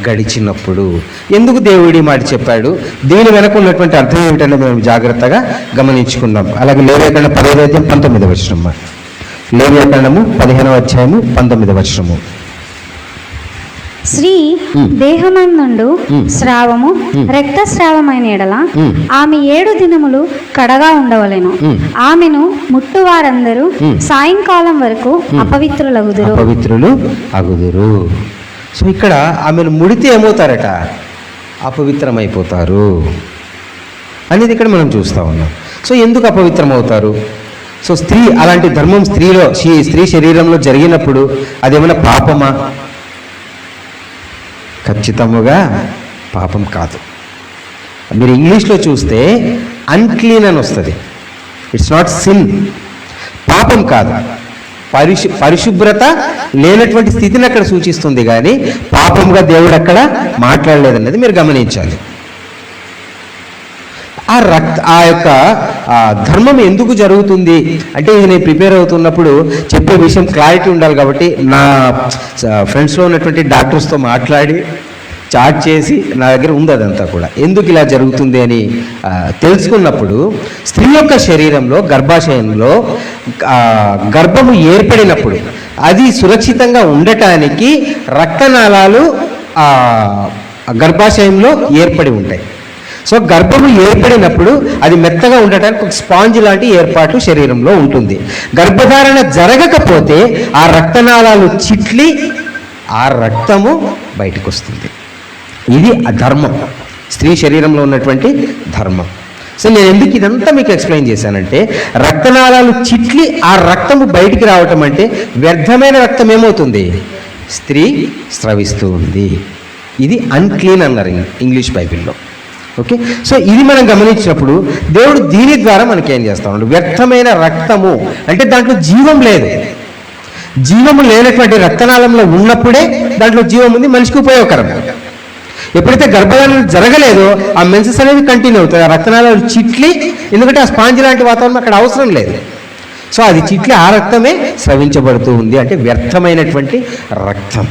గడిచినప్పుడు. ఎందుకు దేవుడి మాట చెప్పాడు, దీని వెనక ఉన్నటువంటి అర్థం ఏమిటంటే మేము జాగ్రత్తగా గమనించుకుందాం. అలాగే లేవియాకాండం 10వ అధ్యాయం 19వ వచనం. లేవియాకాండము 15వ అధ్యాయము 19వ వచనము. స్త్రీ దేహమందుండు స్రావము రక్తస్రావమైన ఎడల ఆమె 7 దినములు కడగా ఉండవలెను. ఆమెను ముట్టువారందరూ సాయంకాలం వరకు అపవిత్రులు అగుదురు. సో ఇక్కడ ఆమెను ముడితే ఏమవుతారట? అపవిత్రమైపోతారు అనేది ఇక్కడ మనం చూస్తూ ఉన్నాం. సో ఎందుకు అపవిత్రం అవుతారు? సో స్త్రీ అలాంటి ధర్మం స్త్రీ శరీరంలో జరిగినప్పుడు అదేమైనా పాపమా? ఖచ్చితముగా పాపం కాదు. మీరు ఇంగ్లీష్లో చూస్తే అన్క్లీన్ అని వస్తుంది. ఇట్స్ నాట్ సిన్, పాపం కాదు. పరిశుభ్రత లేనటువంటి స్థితిని అక్కడ సూచిస్తుంది, కానీ పాపంగా దేవుడు అక్కడ మాట్లాడలేదన్నది మీరు గమనించాలి. ఆ యొక్క ధర్మం ఎందుకు జరుగుతుంది అంటే, ఇది నేను ప్రిపేర్ అవుతున్నప్పుడు చెప్పే విషయం క్లారిటీ ఉండాలి కాబట్టి నా ఫ్రెండ్స్లో ఉన్నటువంటి డాక్టర్స్తో మాట్లాడి చాట్ చేసి నా దగ్గర ఉంది అదంతా కూడా. ఎందుకు ఇలా జరుగుతుంది అని తెలుసుకున్నప్పుడు, స్త్రీ యొక్క శరీరంలో గర్భాశయంలో గర్భము ఏర్పడినప్పుడు అది సురక్షితంగా ఉండటానికి రక్తనాళాలు గర్భాశయంలో ఏర్పడి ఉంటాయి. సో గర్భము ఏర్పడినప్పుడు అది మెత్తగా ఉండటానికి ఒక స్పాంజ్ లాంటి ఏర్పాటు శరీరంలో ఉంటుంది. గర్భధారణ జరగకపోతే ఆ రక్తనాళాలు చిట్లి ఆ రక్తము బయటకు వస్తుంది. ఇది ఆ ధర్మం, స్త్రీ శరీరంలో ఉన్నటువంటి ధర్మం. సో నేను ఎందుకు ఇదంతా మీకు ఎక్స్ప్లెయిన్ చేశానంటే, రక్తనాళాలు చిట్లి ఆ రక్తము బయటికి రావటం అంటే వ్యర్థమైన రక్తం ఏమవుతుంది? స్త్రీ స్రవిస్తూ ఉంది. ఇది అన్క్లీన్ అన్నారు ఇంగ్లీష్ బైబిల్లో. ఓకే, సో ఇది మనం గమనించినప్పుడు దేవుడు దీని ద్వారా మనకేం చేస్తా ఉన్నాడు? వ్యర్థమైన రక్తము అంటే దాంట్లో జీవం లేదు. జీవము లేనటువంటి రక్తనాళంలో ఉన్నప్పుడే దాంట్లో జీవం ఉంది, మనిషికి ఉపయోగకరం. ఎప్పుడైతే గర్భధారణ జరగలేదో ఆ మెన్సెస్ అనేది కంటిన్యూ అవుతుంది, ఆ రక్తనాళాలు చిట్లి, ఎందుకంటే ఆ స్పాంజ్ లాంటి వాతావరణం అక్కడ అవసరం లేదు. సో అది చిట్లి ఆ రక్తమే స్రవించబడుతూ ఉంది. అంటే వ్యర్థమైనటువంటి రక్తం,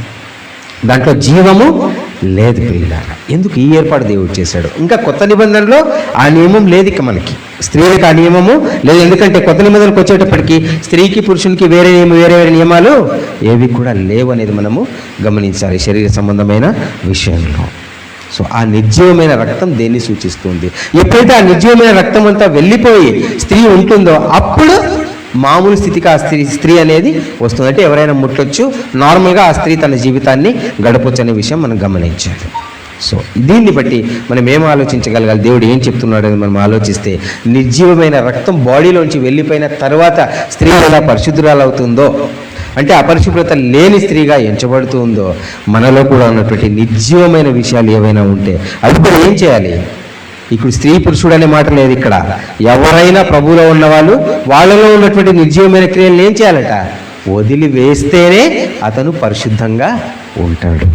దాంట్లో జీవము లేదు పిల్లలారా. ఎందుకు ఈ ఏర్పాటు దేవుడు చేశాడు? ఇంకా కొత్త నిబంధనలో ఆ నియమం లేదు ఇక మనకి, స్త్రీలకు ఆ నియమము లేదు. ఎందుకంటే కొత్త నిబంధనలకు వచ్చేటప్పటికి స్త్రీకి పురుషునికి వేరే వేరే నియమాలు ఏవి కూడా లేవు అనేది మనము గమనించాలి శరీర సంబంధమైన విషయంలో. సో ఆ నిర్జీవమైన రక్తం దేన్ని సూచిస్తుంది? ఎప్పుడైతే ఆ నిర్జీవమైన రక్తం అంతా వెళ్ళిపోయి స్త్రీ ఉంటుందో అప్పుడు మామూలు స్థితికి ఆ స్త్రీ అనేది వస్తుంది. అంటే ఎవరైనా ముట్టొచ్చు, నార్మల్గా ఆ స్త్రీ తన జీవితాన్ని గడపొచ్చు అనే విషయం మనం గమనించాలి. సో దీన్ని బట్టి మనం ఏం ఆలోచించగలగాలి, దేవుడు ఏం చెప్తున్నాడు అని మనం ఆలోచిస్తే, నిర్జీవమైన రక్తం బాడీలోంచి వెళ్ళిపోయిన తర్వాత స్త్రీ ఎలా పరిశుద్ధురాలు అవుతుందో, అంటే అపరిశుభ్రత లేని స్త్రీగా ఎంచబడుతుందో, మనలో కూడా ఉన్నటువంటి నిర్జీవమైన విషయాలు ఏవైనా ఉంటే అది కూడా ఏం చేయాలి? ఇప్పుడు స్త్రీ పురుషుడు అనే మాట లేదు ఇక్కడ. ఎవరైనా ప్రభువులో ఉన్నవాళ్ళు వాళ్ళలో ఉన్నటువంటి నిర్జీవమైన క్రియలను ఏం చేయాలట? వదిలి వేస్తేనే అతను పరిశుద్ధంగా ఉంటాడు.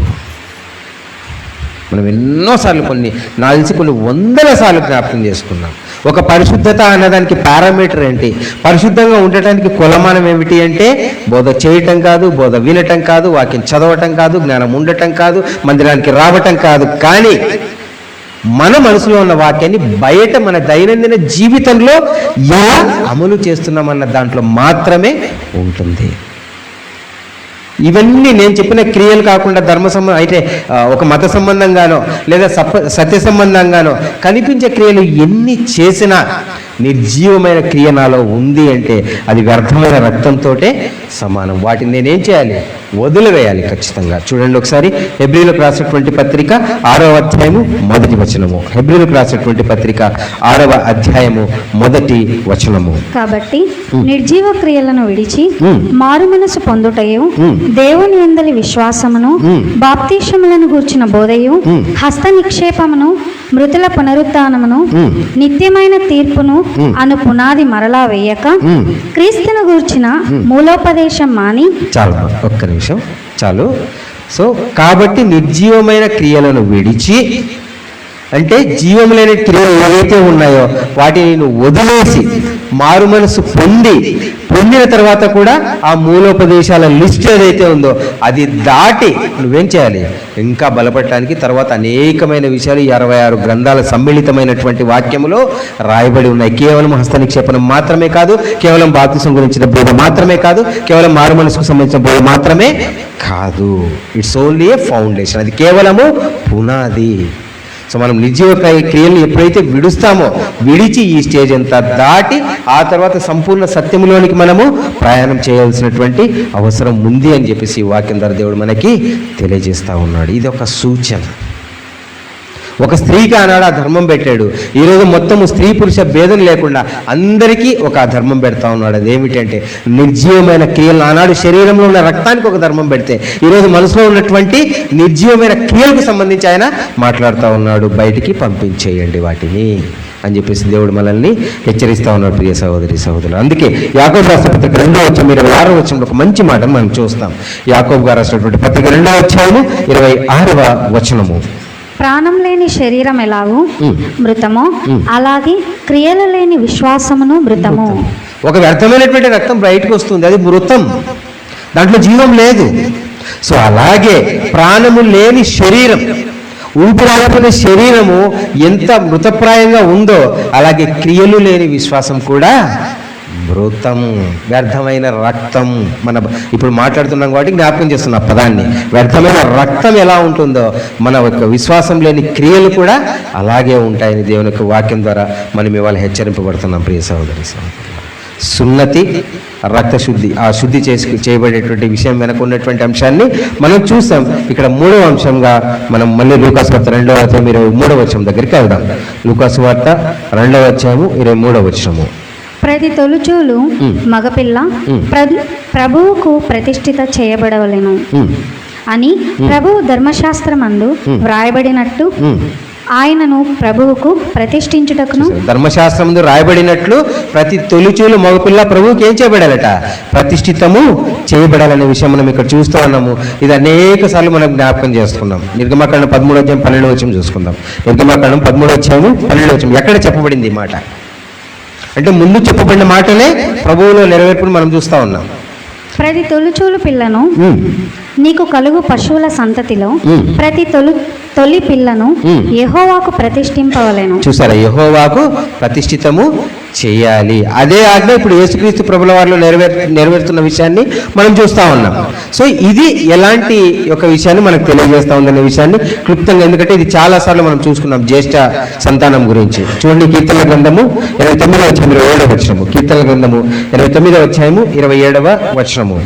మనం ఎన్నోసార్లు నాకు తెలిసి కొన్ని వందల సార్లు జ్ఞాపకం చేసుకున్నాం. ఒక పరిశుద్ధత అన్నదానికి పారామీటర్ ఏంటి? పరిశుద్ధంగా ఉండటానికి కొలమానం ఏమిటి అంటే బోధ చేయటం కాదు, బోధ వినటం కాదు, వాక్యం చదవటం కాదు, జ్ఞానం ఉండటం కాదు, మందిరానికి రావటం కాదు, కానీ మన మనసులో ఉన్న వాక్యాన్ని బయట మన దైనందిన జీవితంలో ఎలా అమలు చేస్తున్నామన్న దాంట్లో మాత్రమే ఉంటుంది. ఇవన్నీ నేను చెప్పిన క్రియలు కాకుండా అయితే ఒక మత సంబంధంగానో లేదా సత్య సంబంధంగానో కనిపించే క్రియలు ఎన్ని చేసినా నిర్జీవమైన క్రియ నాలో ఉంది అంటే అది వ్యర్థమైన రక్తంతో సమానం. వాటిని నేనేం చేయాలి? వదిలివేయాలి ఖచ్చితంగా. చూడండి ఒకసారి హెబ్రీలకు రాసినటువంటి పత్రిక 6వ అధ్యాయము 1వ వచనము. హెబ్రీలకు రాసినటువంటి పత్రిక 6వ అధ్యాయము 1వ వచనము. కాబట్టి నిర్జీవ క్రియలను విడిచి మారు మనసు పొందుటయు, దేవుని యందలి విశ్వాసమును, బాప్తిస్మములను గూర్చిన బోధయు, హస్త నిక్షేపమును, మృతుల పునరుత్థానమును, నిత్యమైన తీర్పును అను పునాది మరలా వేయక క్రీస్తును గూర్చిన మూలోపదేశం మాని. చాలు, ఒక్క నిమిషం చాలు. సో కాబట్టి నిర్జీవమైన క్రియలను విడిచి, అంటే జీవం లేని క్రియలు ఏవైతే ఉన్నాయో వాటిని నువ్వు వదిలేసి మారు మనసు పొందిన తర్వాత కూడా ఆ మూలోపదేశాల లిస్ట్ ఏదైతే ఉందో అది దాటి నువ్వేం చేయాలి? ఇంకా బలపడటానికి తర్వాత అనేకమైన విషయాలు 66 గ్రంథాల సమ్మిళితమైనటువంటి వాక్యములో రాయబడి ఉన్నాయి. కేవలం హస్త నిక్షేపణం మాత్రమే కాదు, కేవలం బాప్తిసం గురించిన బోధ మాత్రమే కాదు, కేవలం మారు మనసుకు సంబంధించిన బోధ మాత్రమే కాదు. ఇట్స్ ఓన్లీ ఏ ఫౌండేషన్, అది కేవలము పునాది. సో మనం నిర్జీవ క్రియలను ఎప్పుడైతే విడిచి ఈ స్టేజ్ అంతా దాటి ఆ తర్వాత సంపూర్ణ సత్యంలోనికి మనము ప్రయాణం చేయాల్సినటువంటి అవసరం ఉంది అని చెప్పేసి ఈ వాక్యం ద్వారా దేవుడు మనకి తెలియజేస్తూ ఉన్నాడు. ఇది ఒక సూచన. ఒక స్త్రీకి ఆనాడు ఆ ధర్మం పెట్టాడు. ఈరోజు మొత్తము స్త్రీ పురుష భేదం లేకుండా అందరికీ ఒక ధర్మం పెడతా ఉన్నాడు. అదేమిటంటే నిర్జీవమైన క్రియలు. ఆనాడు శరీరంలో ఉన్న రక్తానికి ఒక ధర్మం పెడితే ఈరోజు మనసులో ఉన్నటువంటి నిర్జీవమైన క్రియలకు సంబంధించి ఆయన మాట్లాడుతూ ఉన్నాడు. బయటికి పంపించేయండి వాటిని అని చెప్పేసి దేవుడు మనల్ని హెచ్చరిస్తూ ఉన్నాడు. ప్రియ సహోదరి సహోదరులు, అందుకే యాకోబు రాసిన పత్రిక 2వ అధ్యాయం 26వ వచనంలో ఒక మంచి మాట మనం చూస్తాం. యాకోబు గారు రాసినటువంటి పత్రిక 2వ అధ్యాయము 26వ వచనము. ప్రాణం లేని శరీరం ఎలాగూ మృతమో అలాగే క్రియలు లేని విశ్వాసమును మృతము. ఒక వ్యర్థమైనటువంటి రక్తం బయటకు వస్తుంది, అది మృతం, దాంట్లో జీవం లేదు. సో అలాగే ప్రాణము లేని శరీరం, ఊపిరాడపోయిన శరీరము ఎంత మృతప్రాయంగా ఉందో అలాగే క్రియలు లేని విశ్వాసం కూడా మృతం, వ్యర్థమైన రక్తం. ఇప్పుడు మాట్లాడుతున్నాం కాబట్టి జ్ఞాపకం చేస్తున్న పదాన్ని. వ్యర్థమైన రక్తం ఎలా ఉంటుందో మన యొక్క విశ్వాసం లేని క్రియలు కూడా అలాగే ఉంటాయని దేవుని యొక్క వాక్యం ద్వారా మనం ఇవాళ హెచ్చరింపబడుతున్నాం. ప్రియ సహోదరి సహోదరులు, సున్నతి, రక్తశుద్ధి, ఆ శుద్ధి చేయబడేటువంటి విషయం వెనక ఉన్నటువంటి అంశాన్ని మనం చూసాం. ఇక్కడ 3వ అంశంగా మనం మళ్ళీ లూకాసు వార్త 2వ అధ్యాయం 23వ వచనం దగ్గరికి వెళ్దాం. లూకాసు వార్త 2వ అధ్యాయము 23వ వచనము. ప్రతి తొలుచూలు మగపిల్ల ప్రభువుకు ప్రతిష్ఠిత చేయబడవలెను అని ప్రభువు ధర్మశాస్త్రమందు వ్రాయబడినట్టు ఆయనను ప్రభువుకు ప్రతిష్ఠించుటకును ధర్మశాస్త్రముందు రాయబడినట్లు ప్రతి తొలిచూలు మగపిల్ల ప్రభువుకి ఏం చేయబడాలట? ప్రతిష్ఠితము చేయబడాలనే విషయం మనం ఇక్కడ చూస్తూ ఉన్నాము. ఇది అనేక సార్లు మనం జ్ఞాపకం చేసుకున్నాం. నిర్గమకాండం 13:12 చూసుకుందాం. నిర్గమకాండం 13:12 ఎక్కడ చెప్పబడింది ఈ మాట? అంటే ముందు చెప్పబడిన మాటలే ప్రభువులో నెరవేర్పును మనం చూస్తూ ఉన్నాం. ప్రతి తొలిచూలు పిల్లను నీకు కలుగు పశువుల సంతతిలో ప్రతి తొలి పిల్లను యెహోవాకు ప్రతిష్ఠింపవలెను. చూసారా, యెహోవాకు ప్రతిష్ఠితము చేయాలి. అదే ఆజ్ఞ ఇప్పుడు యేసుక్రీస్తు ప్రభుల వారిలో నెరవేరుతున్న విషయాన్ని మనం చూస్తూ ఉన్నాం. సో ఇది ఎలాంటి ఒక విషయాన్ని మనకు తెలియజేస్తూ ఉందనే విషయాన్ని క్లుప్తంగా, ఎందుకంటే ఇది చాలాసార్లు మనం చూసుకున్నాం జ్యేష్ఠ సంతానం గురించి. చూడండి, కీర్తనల గ్రంథము 29:27 కీర్తనల గ్రంథము 29:27 29:27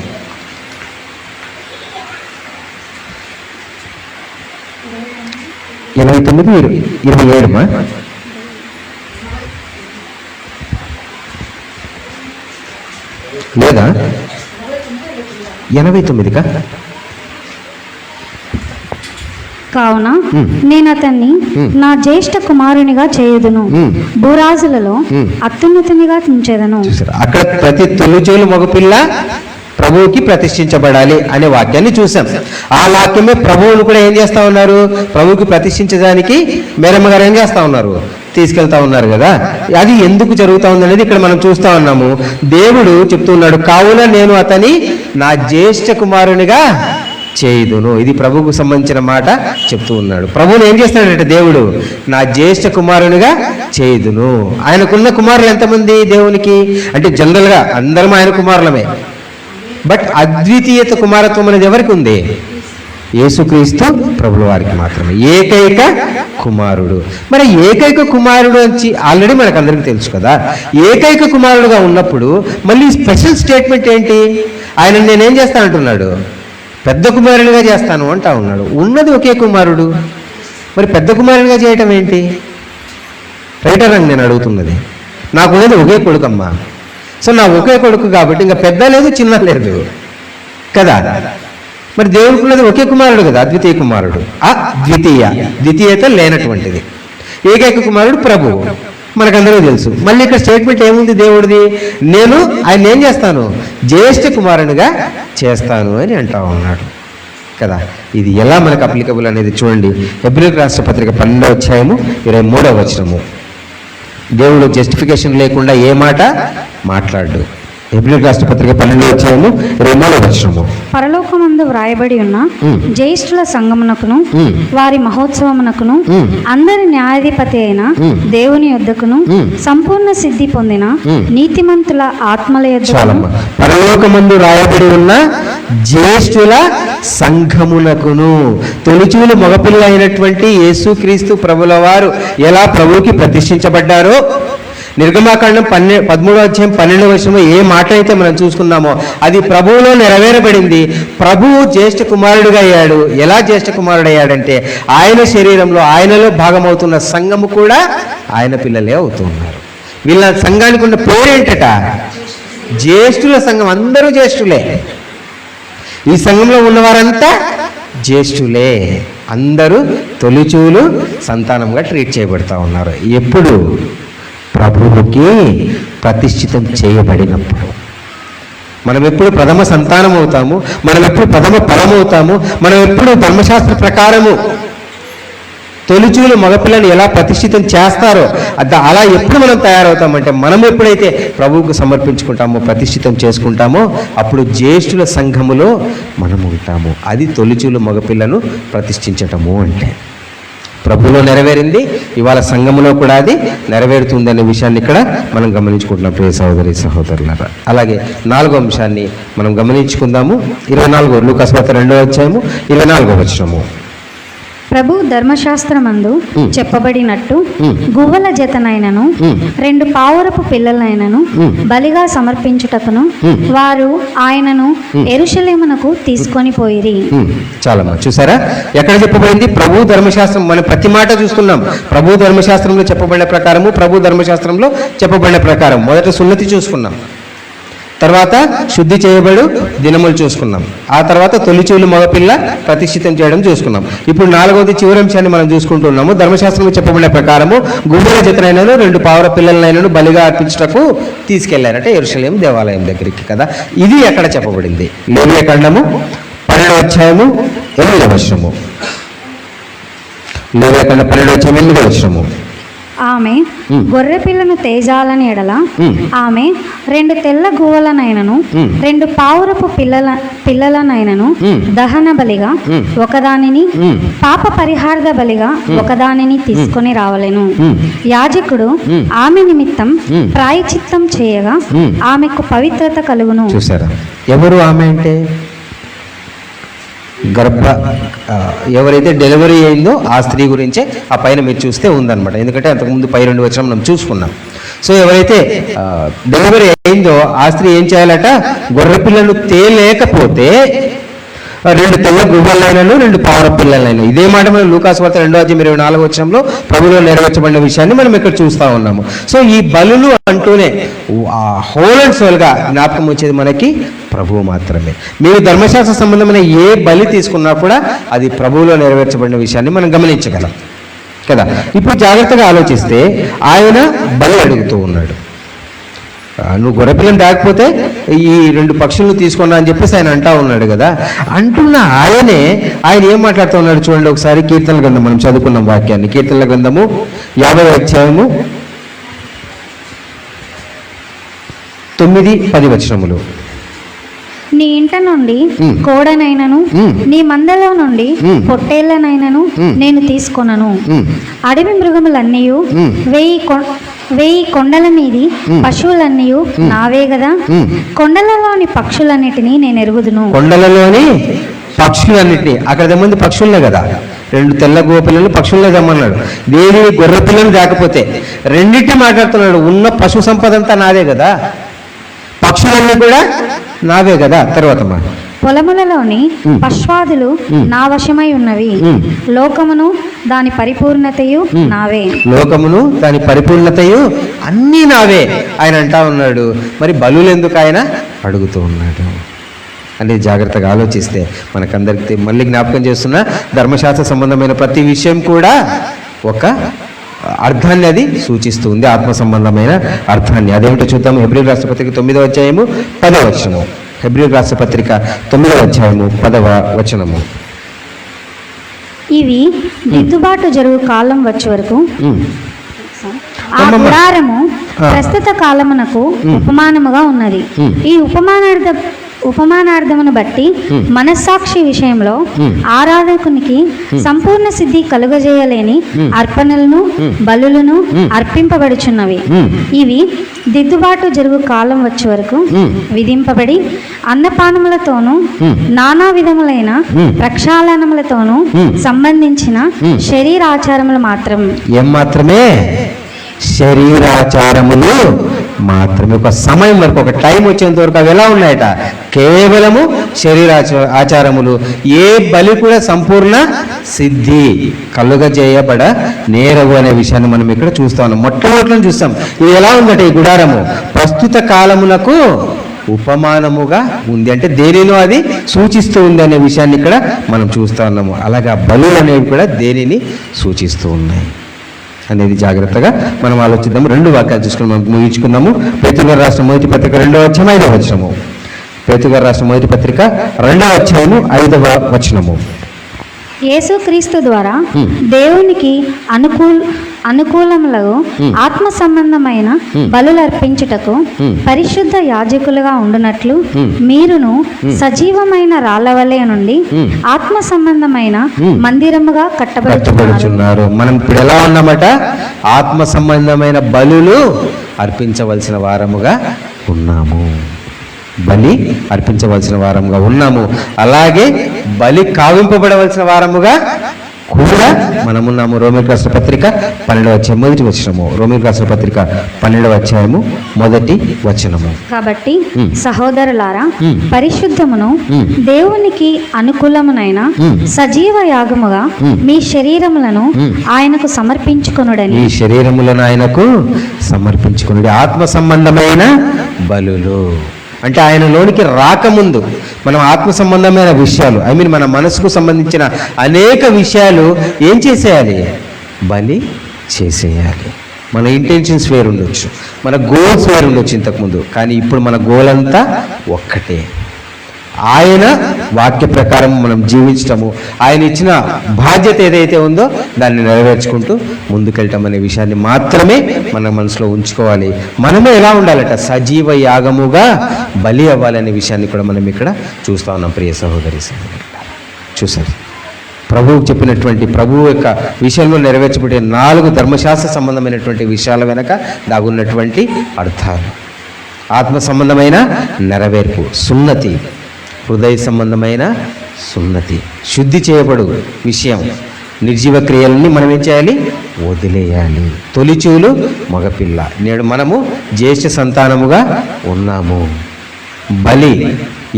లేదా 89కా? కావున నేను అతన్ని నా జ్యేష్ఠ కుమారునిగా చేయుదును, భూరాజులలో అత్యున్నతునిగా ఉంచెదను. అక్కడ ప్రతి తొలిచూలు మగపిల్ల ప్రభువుకి ప్రతిష్ఠించబడాలి అనే వాక్యాన్ని చూసాం. ఆ వాక్యమే ప్రభువును కూడా ఏం చేస్తా ఉన్నారు? ప్రభువుకి ప్రతిష్ఠించడానికి మేరమ్మ గారు ఏం చేస్తా ఉన్నారు? తీసుకెళ్తా ఉన్నారు కదా. అది ఎందుకు జరుగుతూ ఉందనేది ఇక్కడ మనం చూస్తా ఉన్నాము. దేవుడు చెప్తున్నాడు, కావున నేను అతని నా జ్యేష్ఠ కుమారునిగా చేయుదును. ఇది ప్రభువుకు సంబంధించిన మాట చెప్తూ ఉన్నాడు. ప్రభువుని ఏం చేస్తున్నాడంటే దేవుడు నా జ్యేష్ఠ కుమారునిగా చేయుదును. ఆయనకున్న కుమారులు ఎంతమంది దేవునికి? అంటే జనరల్గా అందరం ఆయన కుమారులమే. బట్ అద్వితీయత కుమారత్వం అనేది ఎవరికి ఉంది? యేసుక్రీస్తు ప్రభుల వారికి మాత్రమే, ఏకైక కుమారుడు. మరి ఏకైక కుమారుడు అని ఆల్రెడీ మనకు అందరికీ తెలుసు కదా. ఏకైక కుమారుడుగా ఉన్నప్పుడు మళ్ళీ స్పెషల్ స్టేట్మెంట్ ఏంటి? ఆయన నేనేం చేస్తానంటున్నాడు? పెద్ద కుమారునిగా చేస్తాను అంటా ఉన్నాడు. ఉన్నది ఒకే కుమారుడు, మరి పెద్ద కుమారునిగా చేయటం ఏంటి? రైటర్ అని నేను అడుగుతున్నది. నాకు ఉన్నది ఒకే కొడుకమ్మా. సో నా ఒకే కొడుకు కాబట్టి ఇంకా పెద్ద లేదు చిన్న లేదు కదా. మరి దేవుడికి ఉన్నది ఒకే కుమారుడు కదా, అద్వితీయ కుమారుడు. ద్వితీయత లేనటువంటిది ఏకైక కుమారుడు ప్రభువు, మనకందరూ తెలుసు. మళ్ళీ ఇక్కడ స్టేట్మెంట్ ఏముంది దేవుడిది? నేను ఆయన ఏం చేస్తాను? జ్యేష్ఠ కుమారునిగా చేస్తాను అని అంటా ఉన్నాడు కదా. ఇది ఎలా మనకు అప్లికబుల్ అనేది చూడండి. హెబ్రీయులకు రాసిన పత్రిక 12:23 దేవుడు జస్టిఫికేషన్ లేకుండా ఏ మాట మాట్లాడు. హెబ్రీయులకు రాసిన పత్రిక 12:23 పరలోకమందు వ్రాయబడి ఉన్న జ్యేష్ఠుల సంగమునకును వారి మహోత్సవమునకును అందరి న్యాయాధిపతి అయిన దేవుని యొద్దకును సంపూర్ణ సిద్ధి పొందిన నీతిమంతుల ఆత్మల యొద్దకును. పరలోకమందు రాయబడి ఉన్న జ్యేష్ఠుల సంఘమునకును. తొలిచూలు మగపిల్ల అయినటువంటి యేసుక్రీస్తు ప్రభుల వారు ఎలా ప్రభువుకి ప్రతిష్ఠించబడ్డారో, నిర్గమాకాండం 13:12 ఏ మాట అయితే మనం చూసుకున్నామో అది ప్రభువులో నెరవేరబడింది. ప్రభువు జ్యేష్ఠ కుమారుడుగా అయ్యాడు. ఎలా జ్యేష్ఠ కుమారుడు అయ్యాడంటే ఆయన శరీరంలో ఆయనలో భాగమవుతున్న సంఘము కూడా ఆయన పిల్లలే అవుతున్నారు. వీళ్ళ సంఘానికి ఉన్న పేరేంటట? జ్యేష్ఠుల సంఘం. అందరూ జ్యేష్ఠులే. ఈ సంఘంలో ఉన్నవారంతా జ్యేష్ఠులే. అందరూ తొలిచూలు సంతానంగా ట్రీట్ చేయబడతా ఉన్నారు. ఎప్పుడు? ప్రభువుకి ప్రతిష్ఠితం చేయబడినప్పుడు. మనం ఎప్పుడు ప్రథమ సంతానం అవుతాము, మనం ఎప్పుడు ప్రథమ ఫలం అవుతాము, మనం ఎప్పుడు ధర్మశాస్త్ర ప్రకారము తొలిచూలు మగపిల్లని ఎలా ప్రతిష్ఠితం చేస్తారో అలా ఎప్పుడు మనం తయారవుతామంటే మనం ఎప్పుడైతే ప్రభువుకు సమర్పించుకుంటామో, ప్రతిష్ఠితం చేసుకుంటామో అప్పుడు జ్యేష్ఠుల సంఘములో మనం ఉంటాము. అది తొలిచూలు మగపిల్లను ప్రతిష్ఠించటము అంటే. ప్రభువులో నెరవేరింది, ఇవాళ సంఘములో కూడా అది నెరవేరుతుందనే విషయాన్ని ఇక్కడ మనం గమనించుకుంటున్నాం ప్రియ సహోదరి సహోదరులారా. అలాగే 4వ అంశాన్ని మనం గమనించుకుందాము. 24 లూకాసు వార్త 2:24 ప్రభు ధర్మశాస్త్రమందు చెప్పబడినట్టు గువ్వల జతనైనను 2 పావురపు పిల్లలైనను బలిగా సమర్పించుటకును వారు ఆయనను యెరూషలేమునకు తీసుకొని పోయిరి. చాలా చూసారా, ఎక్కడ చెప్పబడింది? ప్రభు ధర్మశాస్త్రం. మనం ప్రతి మాట చూస్తున్నాం. ప్రభు ధర్మశాస్త్రంలో చెప్పబడిన ప్రకారము, ప్రభు ధర్మశాస్త్రంలో చెప్పబడిన ప్రకారం మొదట సున్నతి చూసుకున్నాం, తర్వాత శుద్ధి చేయబడు దినములు చూసుకున్నాం. ఆ తర్వాత తొలిచూలు మగపిల్ల ప్రతిష్ఠితం చేయడం చూసుకున్నాం. ఇప్పుడు 4వది చివరి అంశాన్ని మనం చూసుకుంటున్నాము. ధర్మశాస్త్రంలో చెప్పబడిన ప్రకారము గువ్వల జతనైనను 2 పావుర పిల్లలనైనను బలిగా అర్పించుటకు తీసుకెళ్లారట యెరూషలేము దేవాలయం దగ్గరికి కదా. ఇది ఎక్కడ చెప్పబడింది? లేవియ కాండము 12వ అధ్యాయము 8వ వచనము. లేవియ కాండం 12వ అధ్యాయం 8వ వచనము. ఆమె గొర్రె పిల్లను తేజాలని ఎడల ఆమె 2 తెల్ల గువ్వలనైనను 2 పావురపు పిల్లలనైనను దహన బలిగా ఒకదానిని పాప పరిహార్థ బలిగా ఒకదానిని తీసుకొని రావలెను. యాజకుడు ఆమె నిమిత్తం ప్రాయచిత్తం చేయగా ఆమెకు పవిత్రత కలుగును. చూసారా ఎవరు ఆమె అంటే? ఎవరైతే డెలివరీ అయిందో ఆ స్త్రీ గురించే ఆ పైన మీరు చూస్తే ఉందన్నమాట. ఎందుకంటే అంతకుముందు 2 వచనం మనం చూసుకున్నాం. సో ఎవరైతే డెలివరీ అయిందో ఆ స్త్రీ ఏం చేయాలట? గొర్రె పిల్లలు తేలేకపోతే 2 తెల్ల గువ్వలైనను 2 పావుర పిల్లలైన. ఇదే మాట మనం లూకాసు వార్త 2వ అధ్యాయం 24వ వచనంలో ప్రభువులో నెరవేర్చబడిన విషయాన్ని మనం ఇక్కడ చూస్తా ఉన్నాము. సో ఈ బలులు అంటూనే హోల్ అండ్ సోల్గా జ్ఞాపకం వచ్చేది మనకి ప్రభువు మాత్రమే. మీరు ధర్మశాస్త్ర సంబంధమైన ఏ బలి తీసుకున్నా కూడా అది ప్రభువులో నెరవేర్చబడిన విషయాన్ని మనం గమనించగలం కదా. ఇప్పుడు జాగ్రత్తగా ఆలోచిస్తే ఆయన బలి అడుగుతూ ఉన్నాడు. నువ్వు గొర్రెపిల్లని దాకపోతే ఈ 2 పక్షులను తీసుకున్నా అని చెప్పేసి ఆయన అంటా ఉన్నాడు కదా. అంటున్న ఆయన ఏం మాట్లాడుతూ ఉన్నాడు చూడండి ఒకసారి. కీర్తనల గ్రంథం మనం చదువుకున్నాం వాక్యాన్ని. కీర్తనల గ్రంథము 50వ అధ్యాయము 9-10 వచనములు. నీ ఇంట నుండి కోడనైనను నీ మందలో నుండి పొట్టేళ్లనైనను నేను తీసుకొనను. అడవి మృగములన్నీ 1000 కొండల మీది పశువులన్నీ నావే గదా. కొండలలోని పక్షులన్నిటినీ నేను ఎరుగుదును. కొండలలోని పక్షులన్నిటినీ, అక్కడ ముందు పక్షులనే కదా. 2 తెల్ల గోపిల్లలు పక్షులనే తెమ్మన్నాడు. దేని గొర్రె పిల్లలు కాకపోతే రెండింటి మాట్లాడుతున్నాడు. ఉన్న పశు సంపద అంతా నాదే కదా, పక్షులన్నీ కూడా నావే కదా. తర్వాత పొలములలోని పశ్వాదులు నా వశమై ఉన్నవి. లోకమును దాని పరిపూర్ణతయు నావే. లోకమును దాని పరిపూర్ణతయు అన్నీ నావే ఆయన అంటా ఉన్నాడు. మరి బలులు ఎందుకు ఆయన అడుగుతూ ఉన్నాడు అనేది జాగ్రత్తగా ఆలోచిస్తే మనకందరికి మళ్ళీ జ్ఞాపకం చేస్తున్న ధర్మశాస్త్ర సంబంధమైన ప్రతి విషయం కూడా ఒక అర్థాన్ని అది సూచిస్తుంది, ఆత్మ సంబంధమైన అర్థాన్ని. అదేమిటో చూద్దాము. హెబ్రీయుల రాసిన పత్రిక 9వ అధ్యాయము 10వ వచనము. హెబ్రీయుల రాసిన పత్రిక 9వ అధ్యాయము 10వ వచనము. ఇవి దిద్దుబాటు జరుగు కాలం వచ్చే వరకు ఆ గుడారము ప్రస్తుత కాలమునకు ఉపమానముగా ఉన్నది. ఈ ఉపమానార్థమును బట్టి మనస్సాక్షి విషయంలో ఆరాధకునికి సంపూర్ణ సిద్ధి కలుగజేయలేని అర్పణలను బలులను అర్పింపబడుచున్నవి. ఇవి దిద్దుబాటు జరుగు కాలం వచ్చే వరకు విధింపబడి అన్నపానములతోనూ నానా విధములైన ప్రక్షాళనములతోనూ సంబంధించిన శరీరాచారములు మాత్రమే శరీరాచారములు మాత్రమే. ఒక సమయం వరకు, ఒక టైం వచ్చేంత వరకు అవి ఎలా ఉన్నాయట? కేవలము ఆచారములు. ఏ బలి కూడా సంపూర్ణ సిద్ధి కలుగజేయబడ నేరవు అనే విషయాన్ని మనం ఇక్కడ చూస్తా ఉన్నాం. మొట్టమొదటి చూస్తాం. ఇది ఎలా ఉందట? ఈ గుడారము ప్రస్తుత కాలమునకు ఉపమానముగా ఉంది. అంటే దేనిలో అది సూచిస్తూ ఉంది అనే విషయాన్ని ఇక్కడ మనం చూస్తా ఉన్నాము. అలాగా బలులు అనేవి కూడా దేనిని సూచిస్తూ ఉన్నాయి అనేది జాగ్రత్తగా మనం ఆలోచిద్దాము. 2 వాక్యాలు చూసుకుని మనం ముగించుకుందాము. పేతురు గారు రాసిన మొదటి పత్రిక 2వ అధ్యాయం 5వ వచనము. పేతురు గారు రాసిన మొదటి పత్రిక 2వ అధ్యాయము 5వ వచనము. యేసుక్రీస్తు ద్వారా దేవునికి అనుకూలములకు ఆత్మ సంబంధమైన బలులు అర్పించుటకు పరిశుద్ధ యాజకులుగా ఉండునట్లు మీరును సజీవమైన రాళ్ళవలే నుండి ఆత్మ సంబంధమైన మందిరముగా కట్టబడుచున్నారు. మనం ఇప్పుడు ఎలా ఉన్నామట? ఆత్మ సంబంధమైన బలులు అర్పించవలసిన వారముగా ఉన్నాము. బలి అర్పించవలసిన వారముగా ఉన్నాము. అలాగే బలి కావింపబడవలసిన వారముగా కూడా మనమున్నాము. రోమీయులకు రాసిన పత్రిక 12వ అధ్యాయం 1వ వచనము. రోమీయులకు రాసిన పత్రిక 12వ అధ్యాయము 1వ వచనము. కాబట్టి సహోదరులారా, పరిశుద్ధమును దేవునికి అనుకూలమునైన సజీవ యాగముగా మీ శరీరములను ఆయనకు సమర్పించుకొనుడని. ఈ శరీరములను ఆయనకు సమర్పించుకొనుడి. ఆత్మ సంబంధమైన బలులు అంటే ఆయనలోనికి రాకముందు మనం ఆత్మ సంబంధమైన విషయాలు మన మనసుకు సంబంధించిన అనేక విషయాలు ఏం చేసేయాలి? బలి చేసేయాలి. మన ఇంటెన్షన్స్ వేరు ఉండొచ్చు, మన గోల్స్ వేరు ఉండొచ్చు ఇంతకుముందు, కానీ ఇప్పుడు మన గోల్ అంతా ఒక్కటే. ఆయన వాక్య ప్రకారం మనం జీవించటము, ఆయన ఇచ్చిన బాధ్యత ఏదైతే ఉందో దాన్ని నెరవేర్చుకుంటూ ముందుకెళ్ళటం అనే విషయాన్ని మాత్రమే మన మనసులో ఉంచుకోవాలి. మనమే ఎలా ఉండాలట? సజీవ యాగముగా బలి అవ్వాలనే విషయాన్ని కూడా మనం ఇక్కడ చూస్తా ఉన్నాం. ప్రియ సహోదరి చూసారు, ప్రభువు చెప్పినటువంటి ప్రభువు యొక్క విషయంలో నెరవేర్చబడే 4 ధర్మశాస్త్ర సంబంధమైనటువంటి విషయాల వెనక దాగున్నటువంటి అర్థాలు. ఆత్మ సంబంధమైన నెరవేర్పు, సున్నతి, హృదయ సంబంధమైన సున్నతి, శుద్ధి చేయబడు విషయం, నిర్జీవ క్రియలని మనం ఏం చేయాలి? వదిలేయాలి. తొలిచూలు మగపిల్ల, నేడు మనము జ్యేష్ఠ సంతానముగా ఉన్నాము. బలి,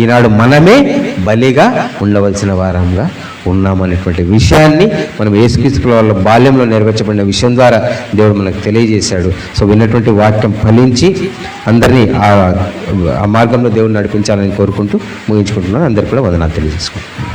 ఈనాడు మనమే బలిగా ఉండవలసిన వారంగా ఉన్నామనేటువంటి విషయాన్ని మనం యేసుక్రీస్తు వాళ్ళ బాల్యంలో నెరవేర్చబడిన విషయం ద్వారా దేవుడు మనకు తెలియజేశాడు. సో విన్నటువంటి వాక్యం ఫలించి అందరినీ ఆ మార్గంలో దేవుడు నడిపించాలని కోరుకుంటూ ముగించుకుంటున్నాను. అందరికీ కూడా వందనాలు తెలియజేసుకుంటున్నాను.